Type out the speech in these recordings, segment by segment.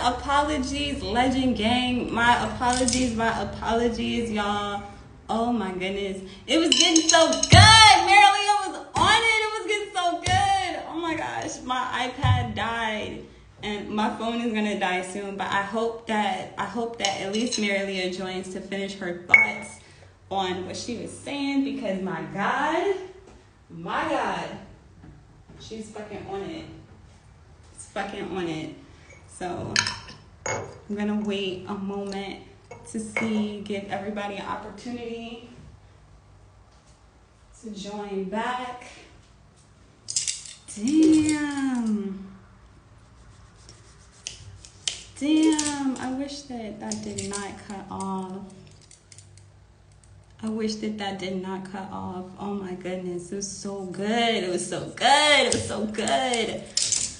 apologies, Legend Gang. My apologies, y'all. Oh my goodness. It was getting so good. Marilee was on it. It was getting so good. Oh my gosh. My iPad died. And my phone is gonna die soon. But I hope that at least Marilee joins to finish her thoughts on what she was saying, because my God, she's fucking on it. It's fucking on it. So I'm gonna wait a moment to give everybody an opportunity to join back. Damn, I wish that did not cut off. I wish that did not cut off. Oh my goodness, it was so good. It was so good. It was so good.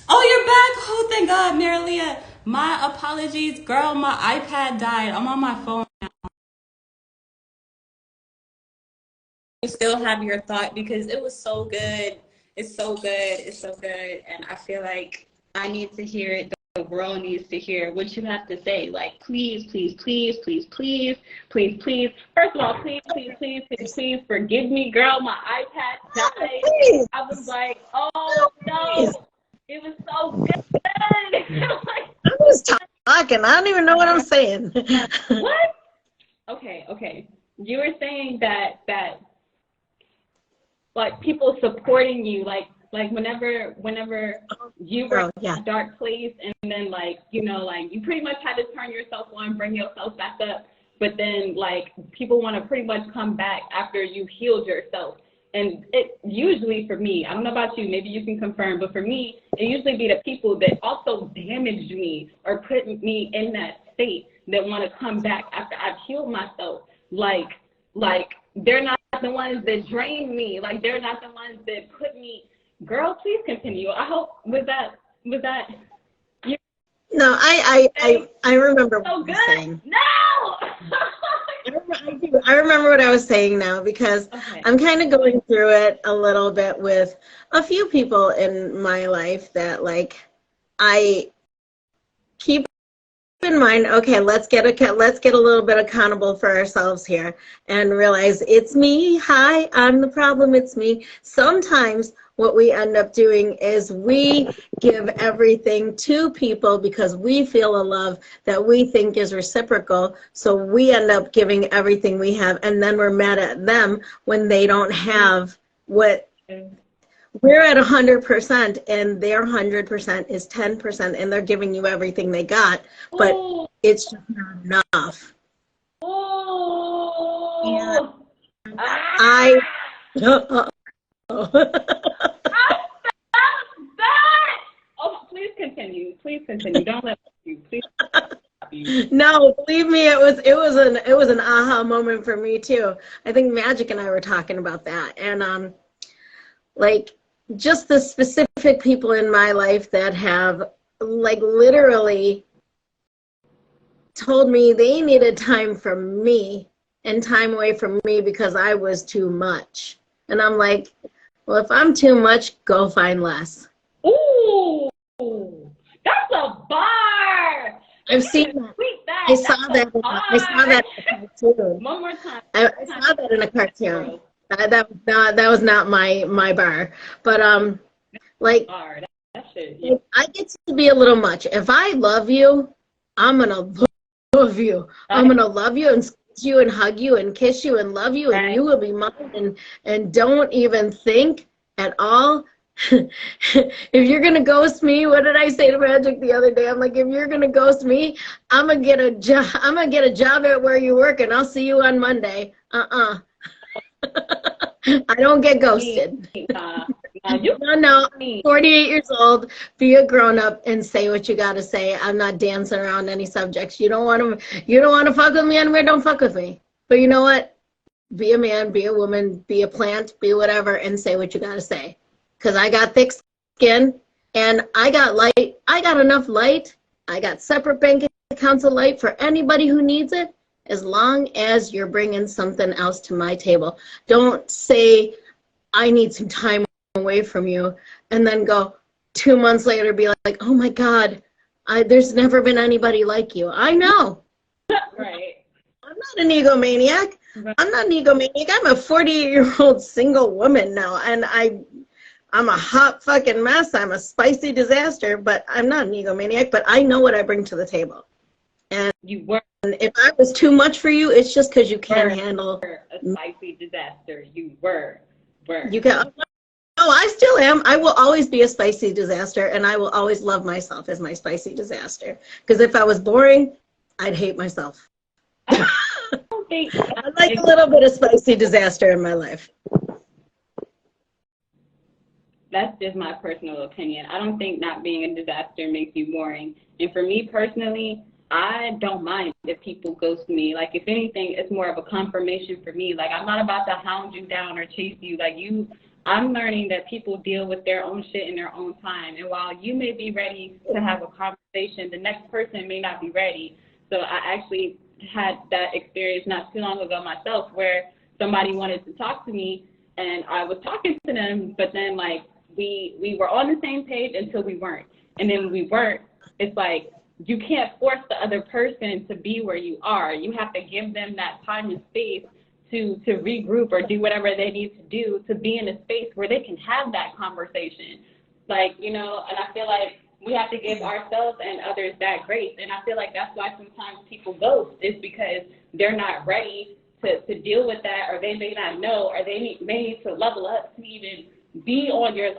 Oh, you're back. Oh, thank God, Marilee. My apologies, girl. My iPad died. I'm on my phone now. You still have your thought, because it was so good. It's so good. It's so good. And I feel like I need to hear it. The world needs to hear what you have to say. Like, please, please, please, please, please, please, please. First of all, please, please, please, please, please forgive me, girl. My iPad died. I was like, oh no. It was so good. I was talking. I don't even know what I'm saying. What? Okay. You were saying that like people supporting you, like whenever you were in a dark place, and then like, you know, like you pretty much had to turn yourself on, bring yourself back up, but then like people want to pretty much come back after you've healed yourself. And it usually, for me, I don't know about you, maybe you can confirm, but for me, it usually be the people that also damaged me or put me in that state that want to come back after I've healed myself. Like they're not the ones that drained me. Like they're not the ones that put me. Girl, please continue. I hope was that you? No, I remember what you were saying. No. I remember what I was saying now, because I'm kind of going through it a little bit with a few people in my life that, like, I keep in mind, okay, let's get a little bit accountable for ourselves here and realize it's me. Hi, I'm the problem. It's me. Sometimes what we end up doing is we give everything to people because we feel a love that we think is reciprocal. So we end up giving everything we have, and then we're mad at them when they don't have what we're at 100%, and their 100% is 10%, and they're giving you everything they got, but it's just not enough. And Please continue. Don't let you. Please. No, believe me, it was an aha moment for me too. I think Magic and I were talking about that, and like just the specific people in my life that have like literally told me they needed time from me and time away from me because I was too much. And I'm like, well, if I'm too much, go find less. Ooh, that's a bar. I've seen that. I saw that in a cartoon. One more time. I saw that in a cartoon. That was not my bar. But like I get to be a little much. If I love you, I'm gonna love you. I'm gonna love you and squeeze you and hug you and kiss you and love you, and you will be mine, and don't even think at all. If you're gonna ghost me, what did I say to Magic the other day? I'm like, if you're gonna ghost me, I'm gonna get a job at where you work, and I'll see you on Monday. I don't get ghosted. No, 48 years old, be a grown-up and say what you gotta say. I'm not dancing around any subjects. You don't want to fuck with me anywhere, don't fuck with me. But you know what? Be a man, be a woman, be a plant, be whatever, and say what you gotta say. Because I got thick skin, and I got light. I got enough light. I got separate bank accounts of light for anybody who needs it, as long as you're bringing something else to my table. Don't say, I need some time away from you, and then go 2 months later be like, oh my God, There's never been anybody like you. I know. Right. I'm not an egomaniac. Right. I'm not an egomaniac. I'm a 48-year-old single woman now, and I'm a hot fucking mess. I'm a spicy disaster, but I'm not an egomaniac, but I know what I bring to the table. And you were. If I was too much for you, it's just because you can't handle a spicy disaster. You were. You can. Oh, I still am. I will always be a spicy disaster, and I will always love myself as my spicy disaster. Because if I was boring, I'd hate myself. I like a little bit of spicy disaster in my life. That's just my personal opinion. I don't think not being a disaster makes you boring. And for me personally, I don't mind if people ghost me. Like, if anything, it's more of a confirmation for me. Like, I'm not about to hound you down or chase you. Like, I'm learning that people deal with their own shit in their own time. And while you may be ready to have a conversation, the next person may not be ready. So I actually had that experience not too long ago myself, where somebody wanted to talk to me, and I was talking to them, but then, like, we were on the same page until we weren't. And then when we weren't, it's like, you can't force the other person to be where you are. You have to give them that time and space to regroup or do whatever they need to do to be in a space where they can have that conversation. Like, you know, and I feel like we have to give ourselves and others that grace. And I feel like that's why sometimes people ghost, is because they're not ready to deal with that, or they may not know, or they may need to level up to even be on your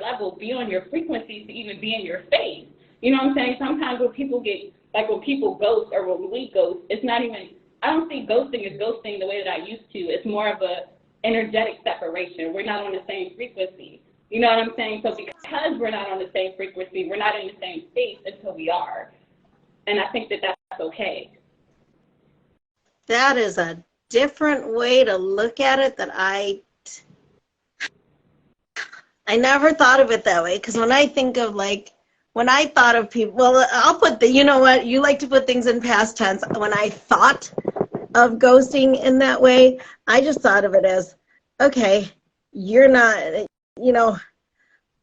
level, be on your frequency, to even be in your space. You know what I'm saying? Sometimes when people ghost, or when we ghost, it's not even, I don't see ghosting as ghosting the way that I used to. It's more of a energetic separation. We're not on the same frequency. You know what I'm saying? So because we're not on the same frequency, we're not in the same space until we are. And I think that that's okay. That is a different way to look at it that I never thought of it that way. Because when I think of, like, when I thought of people, well, I'll put you know what, you like to put things in past tense. When I thought of ghosting in that way, I just thought of it as, okay, you're not, you know,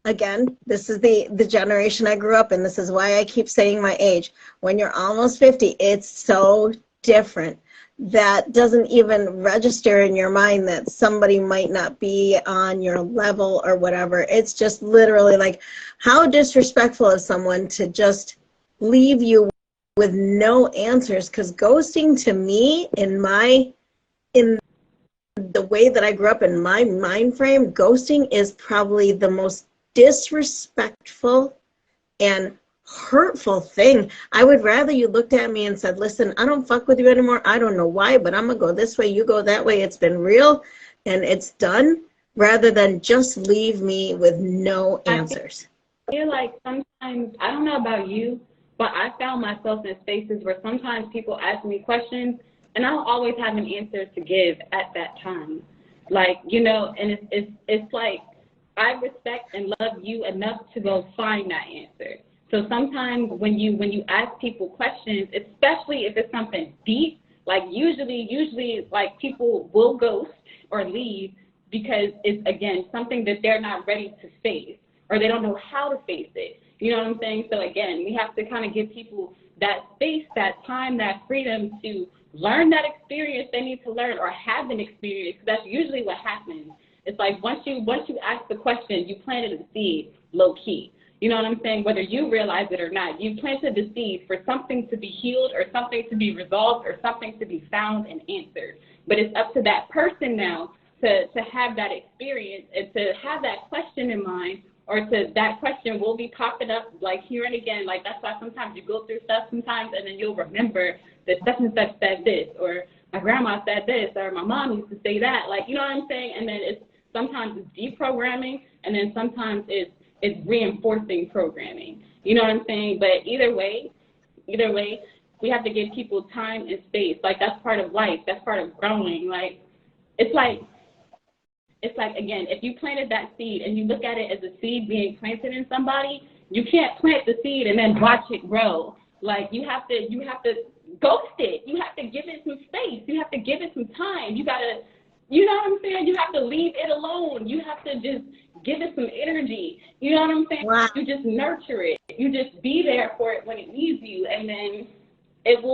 again, this is the generation I grew up in. This is why I keep saying my age. When you're almost 50, it's so different. That doesn't even register in your mind that somebody might not be on your level or whatever. It's just literally like, how disrespectful of someone to just leave you with no answers. Because ghosting, to me, in the way that I grew up in my mind frame, ghosting is probably the most disrespectful and hurtful thing. I would rather you looked at me and said, listen, I don't fuck with you anymore. I don't know why, but I'm gonna go this way, you go that way. It's been real and it's done, rather than just leave me with no answers. I feel like sometimes, I don't know about you, but I found myself in spaces where sometimes people ask me questions and I don't always have an answer to give at that time. Like, you know, and it's like, I respect and love you enough to go find that answer. So sometimes when you ask people questions, especially if it's something deep, like usually like people will ghost or leave because it's, again, something that they're not ready to face, or they don't know how to face it. You know what I'm saying? So again, we have to kind of give people that space, that time, that freedom to learn that experience they need to learn, or have an experience. That's usually what happens. It's like once you ask the question, you planted a seed low key. You know what I'm saying? Whether you realize it or not, you planted the seed for something to be healed, or something to be resolved, or something to be found and answered. But it's up to that person now to have that experience and to have that question in mind, or to that question will be popping up like here and again. Like, that's why sometimes you go through stuff sometimes and then you'll remember that such and such said this, or my grandma said this, or my mom used to say that. Like, you know what I'm saying? And then sometimes it's deprogramming, and then sometimes it's reinforcing programming. You know what I'm saying? But either way, we have to give people time and space. Like, that's part of life. That's part of growing. Like, it's like, again, if you planted that seed and you look at it as a seed being planted in somebody, you can't plant the seed and then watch it grow. Like, you have to ghost it. You have to give it some space. You have to give it some time. You gotta, You know what I'm saying? You have to leave it alone. You have to just give it some energy. You know what I'm saying? Wow. You just nurture it. You just be there for it when it needs you, and then it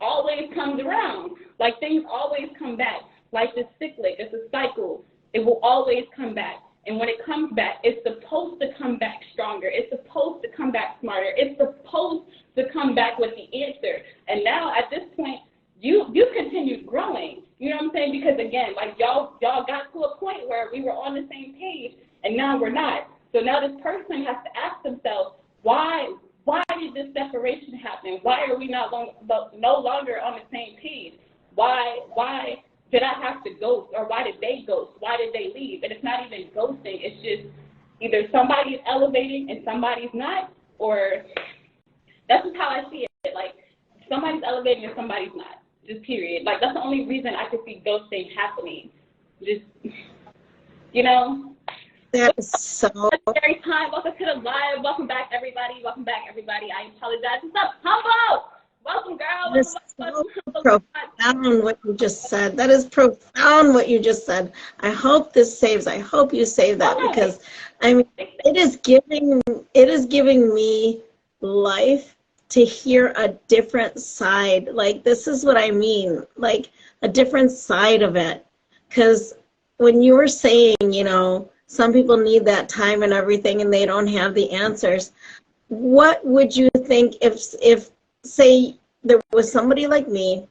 always comes around. Like, things always come back. Life is cyclic. It's a cycle. It will always come back. And when it comes back, it's supposed to come back stronger. It's supposed to come back smarter. It's supposed to come back with the answer. And now at this point, you continued growing. You know what I'm saying? Because again, like y'all got to a point where we were on the same page, and now we're not. So now this person has to ask themselves, why did this separation happen? Why are we no longer on the same page? Why did I have to ghost, or why did they ghost? Why did they leave? And it's not even ghosting. It's just either somebody's elevating and somebody's not, or that's just how I see it. Like, somebody's elevating and somebody's not. Just period. Like, that's the only reason I could see ghosting happening. Just, you know. That's so. Very time. Welcome to the live. Welcome back, everybody. Welcome back, everybody. I apologize. What's up, Humble? Welcome, girl. That is so profound what you just said. That is profound what you just said. I hope this saves. I hope you save that, because I mean, it is giving me life to hear a different side. Like, this is what I mean, like a different side of it. Because when you were saying, you know, some people need that time and everything and they don't have the answers, what would you think if say there was somebody like me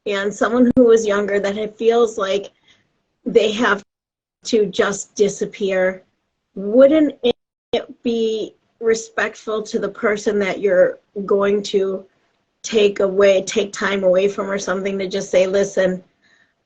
and someone who was younger that feels like they have to just disappear? Wouldn't it be respectful to the person that you're going to take time away from or something, to just say, listen,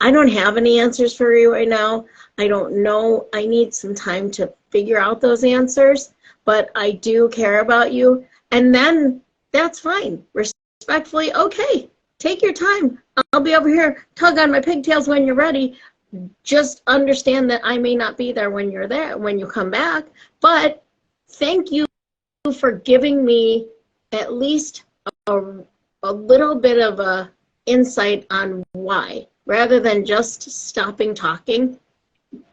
I don't have any answers for you right now. I don't know. I need some time to figure out those answers, but I do care about you. And then that's fine. Respectfully, okay, take your time. I'll be over here, tug on my pigtails when you're ready. Just understand that I may not be there when you're there, when you come back, but thank you for giving me at least a little bit of a insight on why, rather than just stopping talking.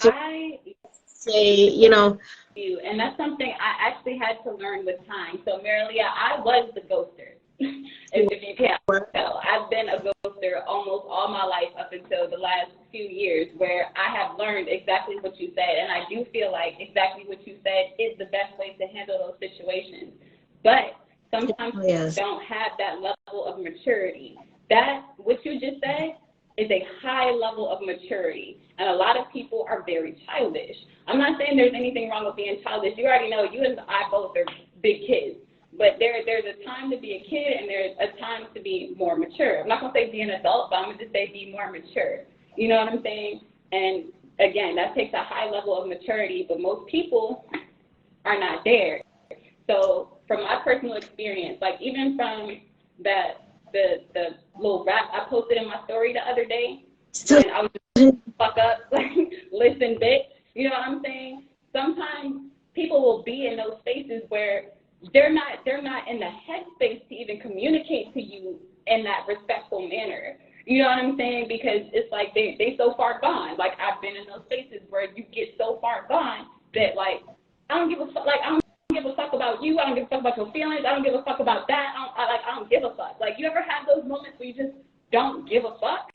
I say, you know. And that's something I actually had to learn with time. So, Marilia, I was the ghoster. If you can't tell, I've been a ghoster almost all my life up until the last few years, where I have learned exactly what you said, and I do feel like exactly what you said is the best way to handle those situations. But sometimes we don't have that level of maturity. That, what you just said, is a high level of maturity, and a lot of people are very childish. I'm not saying there's anything wrong with being childish. You already know you and I both are big kids. But there's a time to be a kid and there's a time to be more mature. I'm not going to say be an adult, but I'm going to just say be more mature. You know what I'm saying? And again, that takes a high level of maturity, but most people are not there. So from my personal experience, like even from the little rap I posted in my story the other day, when I was just fuck up, like, listen, bitch. You know what I'm saying? Sometimes people will be in those spaces where they're not in the headspace to even communicate to you in that respectful manner. You know what I'm saying? Because it's like they so far gone. Like, I've been in those spaces where you get so far gone that, like, I don't give a fuck. Like, I don't give a fuck about you. I don't give a fuck about your feelings. I don't give a fuck about that. I don't give a fuck. Like, you ever have those moments where you just don't give a fuck?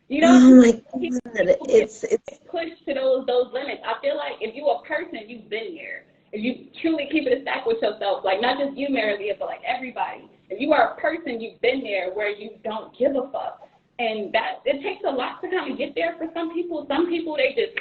You know, oh my God, it's pushed to those limits. I feel like if you're a person, you've been there. If you truly keep it a stack with yourself, like not just you, Marilia, but like everybody. If you are a person, you've been there where you don't give a fuck. And that, it takes a lot to kind of get there for some people. Some people, they just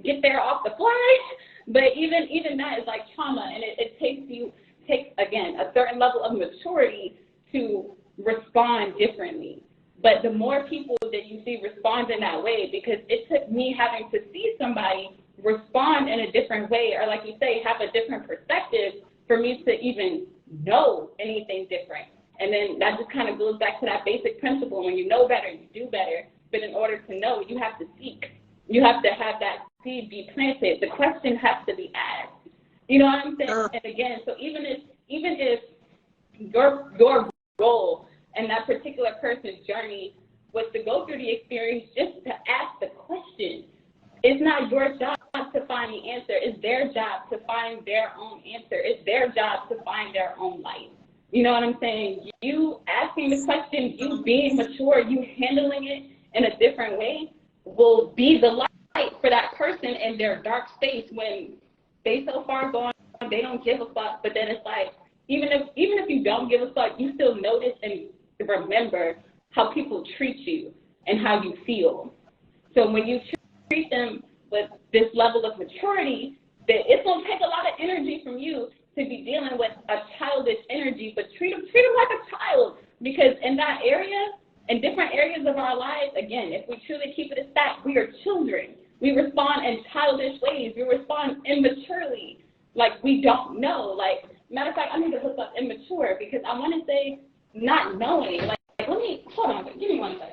get there off the fly. But even that is like trauma, and it takes, again, a certain level of maturity to respond differently. But the more people that you see respond in that way, because it took me having to see somebody respond in a different way, or like you say, have a different perspective for me to even know anything different. And then that just kind of goes back to that basic principle. When you know better, you do better. But in order to know, you have to seek. You have to have that seed be planted. The question has to be asked. You know what I'm saying? And again, so even if your role in that particular person's journey was to go through the experience just to ask the question. It's not your job to find the answer. It's their job to find their own answer. It's their job to find their own light. You know what I'm saying? You asking the question, you being mature, you handling it in a different way will be the light for that person in their dark space when they so far gone, they don't give a fuck. But then it's like, even if you don't give a fuck, you still notice and remember how people treat you and how you feel. So when you treat them with this level of maturity, that it's going to take a lot of energy from you to be dealing with a childish energy, but treat them like a child, because in that area, in different areas of our lives, again, if we truly keep it a stack, we are children. We respond in childish ways. We respond immaturely, like we don't know. Like, matter of fact, I need to look up immature because I want to say not knowing. Like let me, hold on, give me 1 second.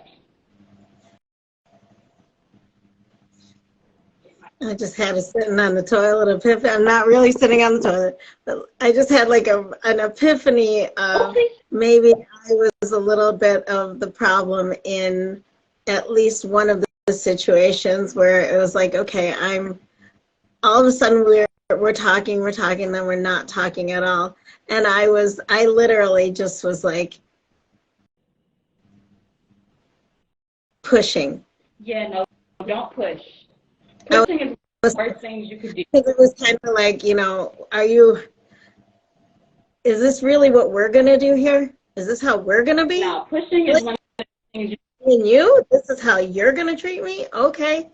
I just had it sitting on the toilet epiphany. I'm not really sitting on the toilet, but I just had like an epiphany of maybe I was a little bit of the problem in at least one of the situations where it was like, okay, all of a sudden we're talking, then we're not talking at all. And I literally just was like pushing. Yeah, no, don't push. Pushing is the worst things you could do. Because it was kind of like, is this really what we're going to do here? Is this how we're going to be? No, pushing is one of the things this is how you're going to treat me? Okay.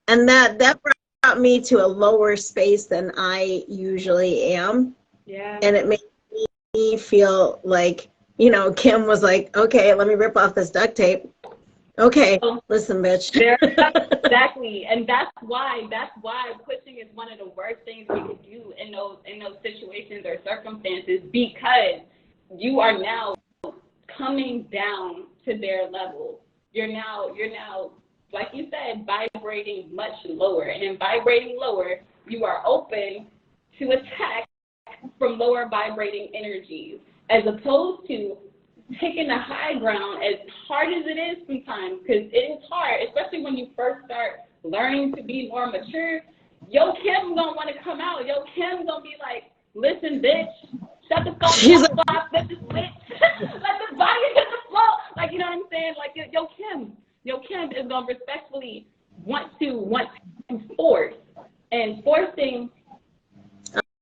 And that brought me to a lower space than I usually am. Yeah. And it made me feel like, Kim was like, okay, let me rip off this duct tape. Okay, listen, bitch. Exactly, and that's why pushing is one of the worst things we could do in those situations or circumstances, because you are now coming down to their level. You're now, like you said, vibrating much lower, and in vibrating lower, you are open to attack from lower vibrating energies, as opposed to taking the high ground, as hard as it is sometimes, because it is hard, especially when you first start learning to be more mature. Yo Kim gonna want to come out. Yo Kim gonna be like, listen, bitch, shut the fuck up, let this bitch, let the body hit the floor. Like, you know what I'm saying? Like, Yo Kim is gonna respectfully want to force, and forcing.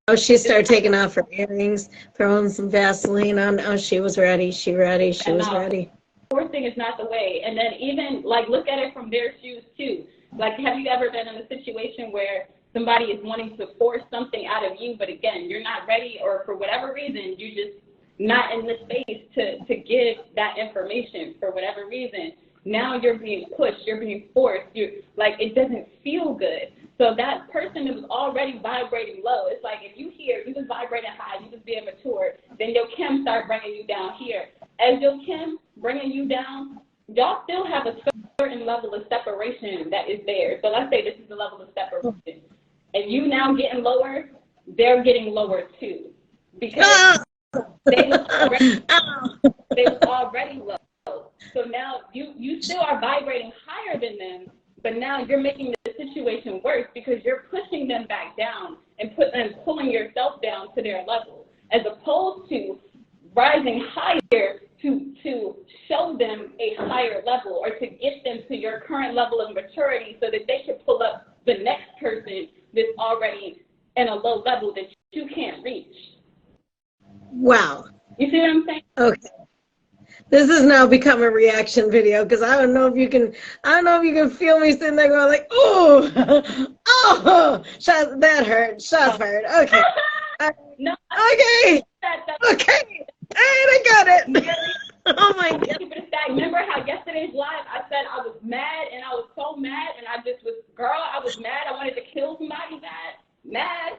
Oh, she started taking off her earrings, throwing some Vaseline on. Oh, she was ready. She was ready. Forcing is not the way. And then even, like, look at it from their shoes, too. Like, have you ever been in a situation where somebody is wanting to force something out of you, but again, you're not ready, or for whatever reason, you're just not in the space to give that information for whatever reason. Now you're being pushed, you're being forced, like, it doesn't feel good. So that person who's already vibrating low, it's like if you hear, you just vibrating high, you just being mature, then your Kim start bringing you down here. As your Kim bringing you down, y'all still have a certain level of separation that is there. So let's say this is the level of separation. And you now getting lower, they're getting lower too. Because they was already low. So now you still are vibrating higher than them, but now you're making the situation worse because you're pushing them back down and pulling yourself down to their level, as opposed to rising higher to show them a higher level, or to get them to your current level of maturity so that they can pull up the next person that's already in a low level that you can't reach. Wow. You see what I'm saying? Okay. This has now become a reaction video, because I don't know if you can feel me sitting there going like, oh, that hurt, shots fired. Okay. No. Okay. Okay. All right, I got it. Oh my God. Remember how yesterday's live I said I was mad, and I was so mad, and I was mad. I wanted to kill somebody. Mad.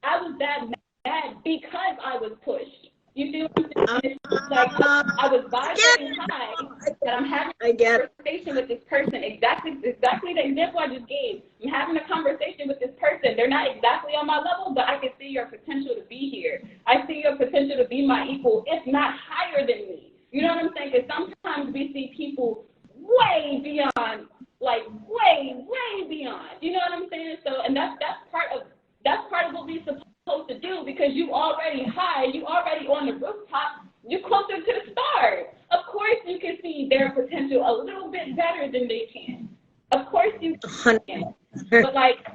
I was that mad because I was pushed. You see what I'm saying? Like, I was vibrating high, that I'm having a conversation with this person, exactly the example I just gave. I'm having a conversation with this person. They're not exactly on my level, but I can see your potential to be here. I see your potential to be my equal, if not higher than me. You know what I'm saying? Because sometimes we see people way beyond, like way beyond. You know what I'm saying? So, and that's part of what we're supposed to do, because you already high, you already on the rooftop, you're closer to the stars. Of course you can see their potential a little bit better than they can. Of course you can. But like,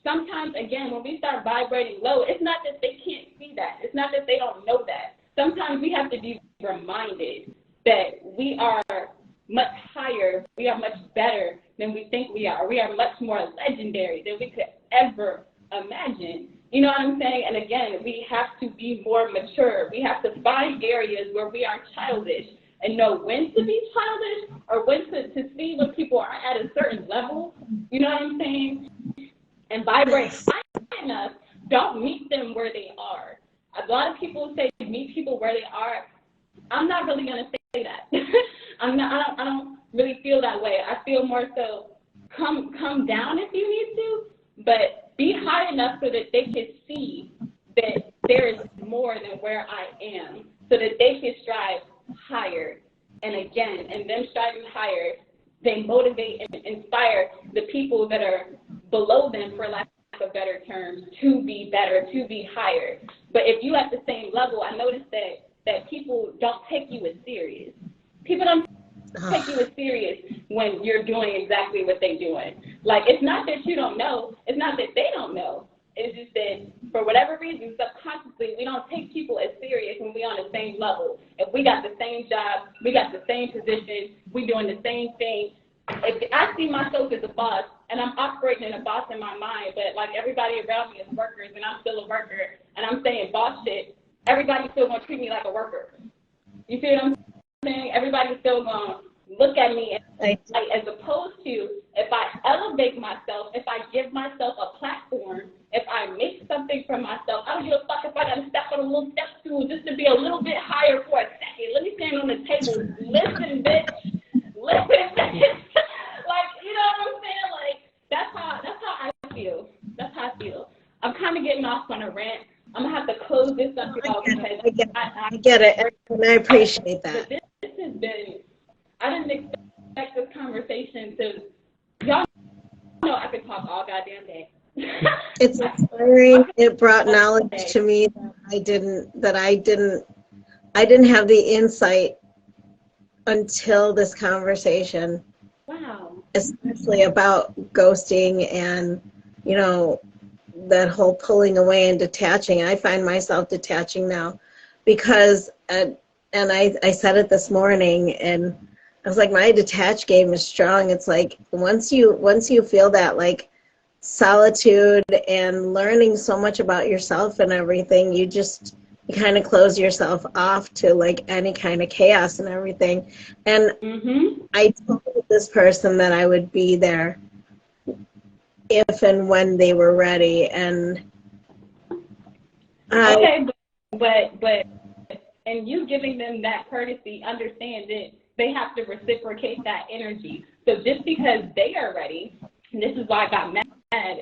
sometimes, again, when we start vibrating low, it's not that they can't see that. It's not that they don't know that. Sometimes we have to be reminded that we are much higher, we are much better than we think we are. We are much more legendary than we could ever imagine. You know what I'm saying? And again, we have to be more mature. We have to find areas where we are childish and know when to be childish, or when to see when people are at a certain level. You know what I'm saying? And vibrate high enough. Don't meet them where they are. A lot of people say meet people where they are. I'm not really gonna say that. I don't really feel that way. I feel more so come down if you need to, but be high enough so that they can see that there is more than where I am, so that they can strive higher. And again, and them striving higher, they motivate and inspire the people that are below them, for lack of better terms, to be better, to be higher. But if you at the same level, I noticed that people don't take you as serious. People don't take you as serious when you're doing exactly what they're doing. Like, it's not that you don't know. It's not that they don't know. It's just that for whatever reason, subconsciously, we don't take people as serious when we're on the same level. If we got the same job, we got the same position, we doing the same thing. If I see myself as a boss, and I'm operating as a boss in my mind, but like everybody around me is workers, and I'm still a worker, and I'm saying boss shit, everybody's still gonna treat me like a worker. You see what I'm saying? Everybody's still gonna look at me as opposed to, if I elevate myself, if I give myself a platform, if I make something for myself, I don't give a fuck if I gotta step on a little step stool just to be a little bit higher for a second. Let me stand on the table. Listen, bitch. Listen, bitch. Like, you know what I'm saying? Like, that's how I feel. That's how I feel. I'm kind of getting off on a rant. I'm gonna have to close this up, y'all, because I get it, and I appreciate that. But this has been, I didn't expect this conversation to, y'all know I could talk all goddamn day. It's inspiring. It brought knowledge to me that I didn't have the insight until this conversation. Wow. Especially about ghosting and, you know, that whole pulling away and detaching. I find myself detaching now because, and I said it this morning, and I was like, my detach game is strong. It's like once you feel that like solitude and learning so much about yourself and everything, you kind of close yourself off to like any kind of chaos and everything. And I told this person that I would be there if and when they were ready. And okay, but and you giving them that courtesy, understand that they have to reciprocate that energy. So just because they are ready, and this is why I got mad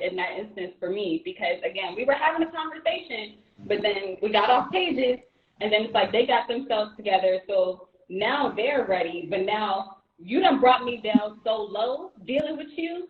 in that instance for me, because again, we were having a conversation, but then we got off pages, and then it's like they got themselves together, so now they're ready, but now you done brought me down so low dealing with you.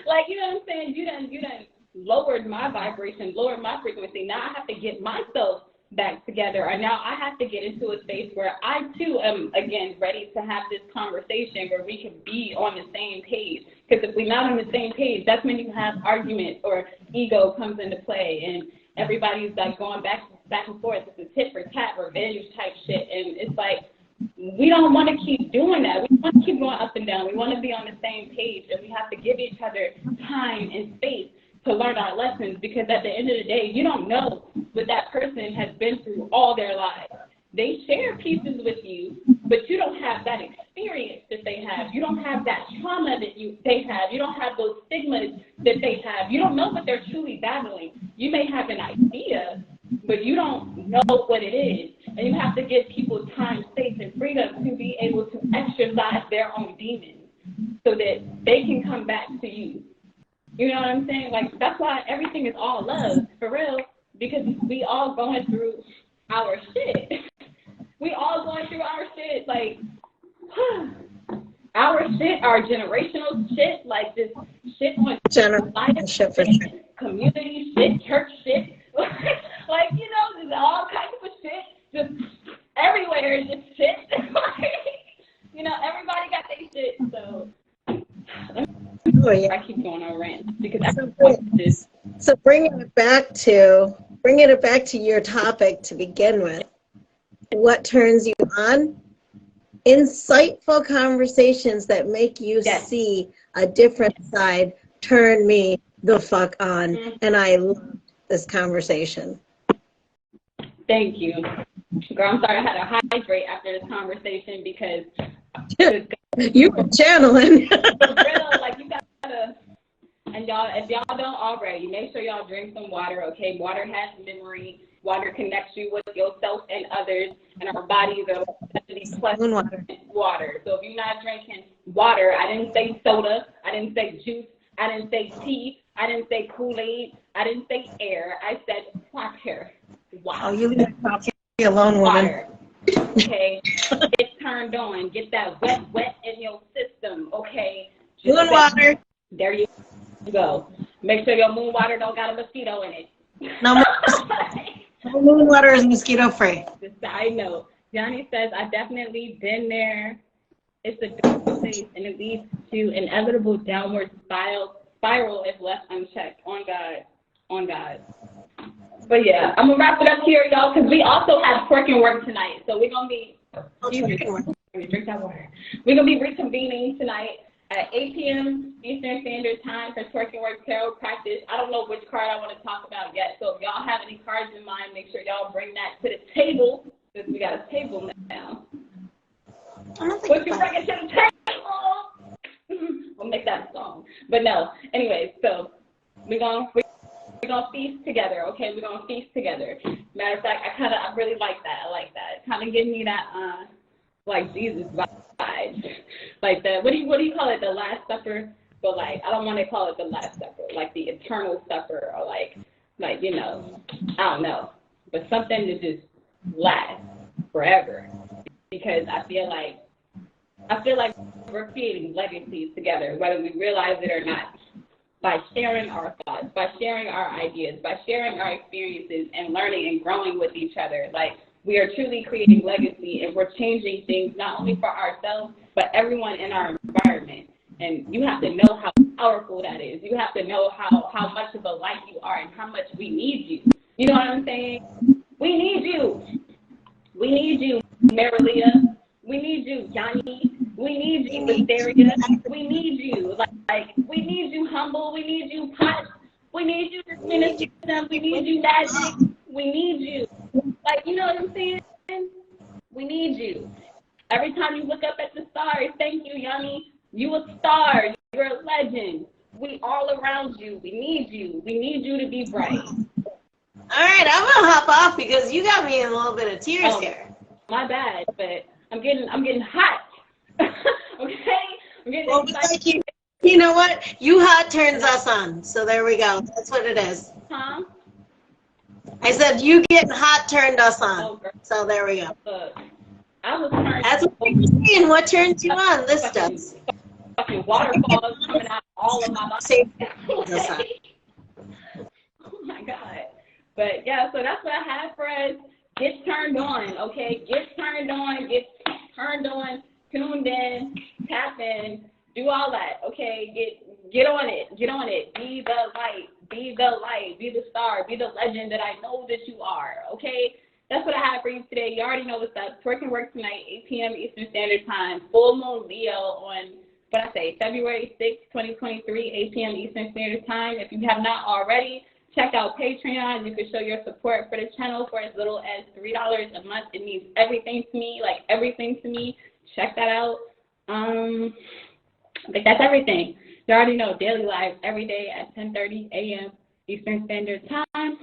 Like, you know what I'm saying? You done lowered my vibration, lowered my frequency. Now I have to get myself back together, and now I have to get into a space where I too am again ready to have this conversation where we can be on the same page. Because if we're not on the same page, that's when you have arguments or ego comes into play, and everybody's like going back and forth. It's a tit for tat revenge type shit, and it's like, we don't want to keep doing that. We want to keep going up and down. We want to be on the same page, and we have to give each other time and space to learn our lessons, because at the end of the day, you don't know what that person has been through all their lives. They share pieces with you, but you don't have that experience that they have. You don't have that trauma that they have. You don't have those stigmas that they have. You don't know what they're truly battling. You may have an idea, but you don't know what it is. And you have to give people time, space, and freedom to be able to exercise their own demons so that they can come back to you. You know what I'm saying? Like, that's why everything is all love, for real, because we all going through our shit. We all going through our shit. Like, our shit, our generational shit, like this shit on generational shit, community shit, church shit, like, you know, there's all kinds of shit, just everywhere, just shit. You know, everybody got their shit, so I keep going on rants because so bringing it back to your topic to begin with, what turns you on? Insightful conversations that make you see a different side turn me the fuck on, and I love this conversation. Thank you. Girl, I'm sorry I had to hydrate after this conversation because you were channeling. For real, like you gotta, and y'all, if y'all don't already, make sure y'all drink some water, okay? Water has memory. Water connects you with yourself and others, and our bodies are water. So if you're not drinking water, I didn't say soda, I didn't say juice, I didn't say tea, I didn't say Kool-Aid, I didn't say air, I said water. Oh, you leave me alone, woman. Water. Okay, get turned on. Get that wet in your system. Okay. Moon water. There you go. Make sure your moon water don't got a mosquito in it. No, moon water is mosquito free. Just side note. Johnny says, I've definitely been there. It's a dark place and it leads to inevitable downward spiral if left unchecked. On God. On God. But yeah, I'm gonna wrap it up here, y'all, because we also have twerking work tonight. So we're gonna be drink that water. We're gonna be reconvening tonight at 8 p.m. Eastern Standard Time for twerking work tarot practice. I don't know which card I want to talk about yet. So if y'all have any cards in mind, make sure y'all bring that to the table, because we got a table now. What you bring it to the table? We'll make that a song. But no. Anyways, so we're gonna feast together, okay? We're gonna feast together. Matter of fact, I really like that. I like that. Kind of give me that like Jesus vibes, like the what do you call it? The Last Supper, but like I don't want to call it the Last Supper, like the Eternal Supper, or like you know, I don't know, but something to just last forever, because I feel like we're creating legacies together, whether we realize it or not. By sharing our thoughts, by sharing our ideas, by sharing our experiences and learning and growing with each other. Like, we are truly creating legacy, and we're changing things not only for ourselves, but everyone in our environment. And you have to know how powerful that is. You have to know how much of a light you are and how much we need you. You know what I'm saying? We need you. We need you, Marilia. We need you, Yanni. We need you, Wisteria. We need you. Like, we need you, Humble. We need you, Pot. We need you, Minister. We need you, Magic. We need you. Like, you know what I'm saying? We need you. Every time you look up at the stars, thank you, Yanni. You a star. You're a legend. We all around you. We need you. We need you to be bright. All right, I'm gonna hop off because you got me in a little bit of tears here. My bad, but I'm getting hot. Okay? I'm getting excited. You know what? You hot turns us on. So there we go. That's what it is. Huh? I said you getting hot turned us on. Oh, so there we go. I was turned. That's what you're saying. What turns you on? This does. Fucking waterfalls coming out all of my body. Oh my God. But yeah, so that's what I have for us. Get turned on, okay? Get turned on, tuned in, tap in, do all that, okay? Get on it. Be the light, be the star, be the legend that I know that you are, okay? That's what I have for you today. You already know what's up. Twerking work tonight, 8 p.m. Eastern Standard Time. Full moon Leo on, February 6, 2023, 8 p.m. Eastern Standard Time. If you have not already, check out Patreon. You can show your support for the channel for as little as $3 a month. It means everything to me, like everything to me. Check that out. I think that's everything. You already know, daily live every day at 10:30 a.m. Eastern Standard Time.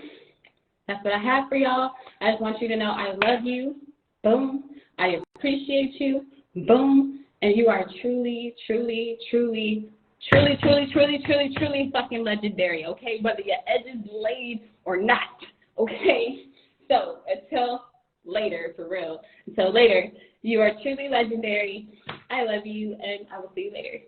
That's what I have for y'all. I just want you to know I love you. Boom. I appreciate you. Boom. And you are truly, truly, truly, truly, truly, truly, truly, truly fucking legendary, okay? Whether your edge is laid or not, okay? So until later, for real. Until later, you are truly legendary. I I love you, and I will see you later.